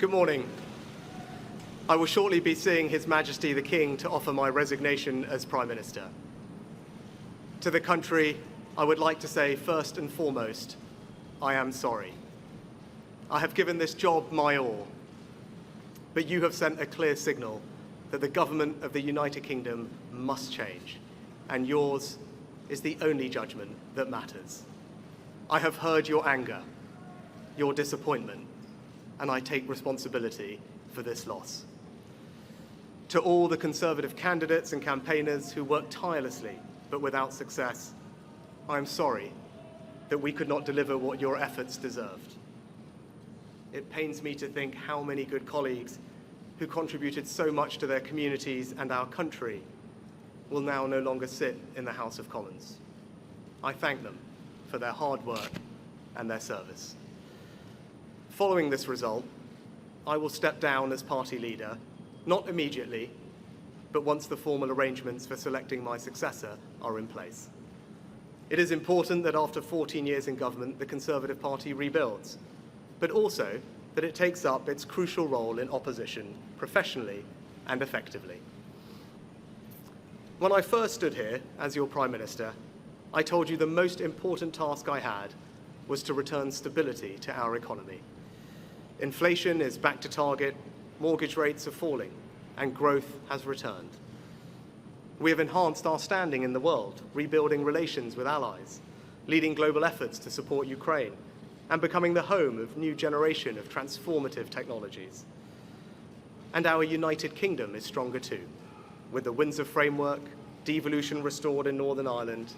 Good morning. I will shortly be seeing His Majesty the King to offer my resignation as Prime Minister. To the country, I would like to say first and foremost, I am sorry. I have given this job my all, but you have sent a clear signal that the government of the United Kingdom must change, and yours is the only judgment that matters. I have heard your anger, your disappointment, and I take responsibility for this loss. To all the Conservative candidates and campaigners who worked tirelessly but without success, I am sorry that we could not deliver what your efforts deserved. It pains me to think how many good colleagues who contributed so much to their communities and our country will now no longer sit in the House of Commons. I thank them for their hard work and their service. Following this result, I will step down as party leader, not immediately, but once the formal arrangements for selecting my successor are in place. It is important that after 14 years in government, the Conservative Party rebuilds, but also that it takes up its crucial role in opposition professionally and effectively. When I first stood here as your Prime Minister, I told you the most important task I had was to return stability to our economy. Inflation is back to target, mortgage rates are falling, and growth has returned. We have enhanced our standing in the world, rebuilding relations with allies, leading global efforts to support Ukraine, and becoming the home of a new generation of transformative technologies. And our United Kingdom is stronger too, with the Windsor Framework, devolution restored in Northern Ireland,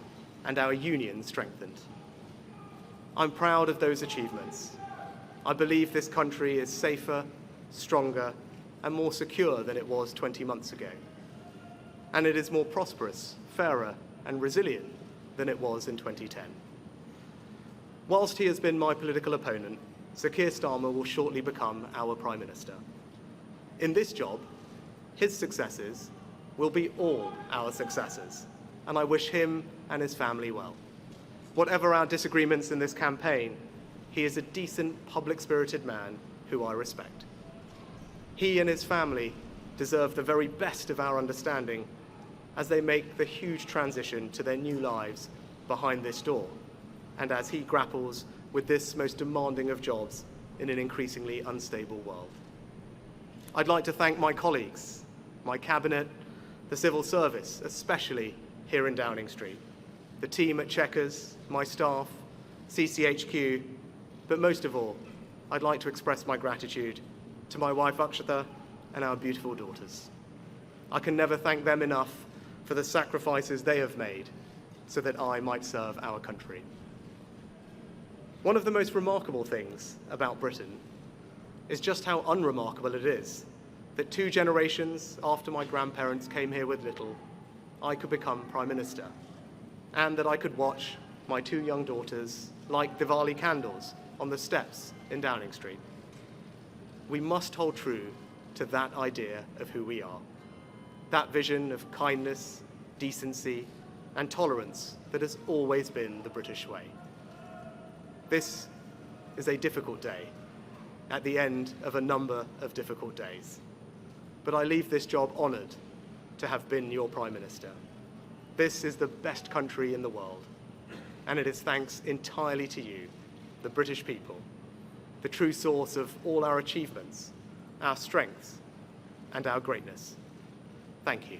and our union strengthened. I'm proud of those achievements. I believe this country is safer, stronger, and more secure than it was 20 months ago. And it is more prosperous, fairer, and resilient than it was in 2010. Whilst he has been my political opponent, Sir Keir Starmer will shortly become our Prime Minister. In this job, his successes will be all our successors, and I wish him and his family well. Whatever our disagreements in this campaign, he is a decent, public-spirited man who I respect. He and his family deserve the very best of our understanding as they make the huge transition to their new lives behind this door, and as he grapples with this most demanding of jobs in an increasingly unstable world. I'd like to thank my colleagues, my cabinet, the civil service, especially here in Downing Street, the team at Chequers, my staff, CCHQ, but most of all, I'd like to express my gratitude to my wife Akshata and our beautiful daughters. I can never thank them enough for the sacrifices they have made so that I might serve our country. One of the most remarkable things about Britain is just how unremarkable it is that 2 generations after my grandparents came here with little, I could become Prime Minister, and that I could watch my 2 young daughters light Diwali candles on the steps in Downing Street. We must hold true to that idea of who we are, that vision of kindness, decency, and tolerance that has always been the British way. This is a difficult day, at the end of a number of difficult days. But I leave this job honoured to have been your Prime Minister. This is the best country in the world, and it is thanks entirely to you, the British people, the true source of all our achievements, our strengths, and our greatness. Thank you.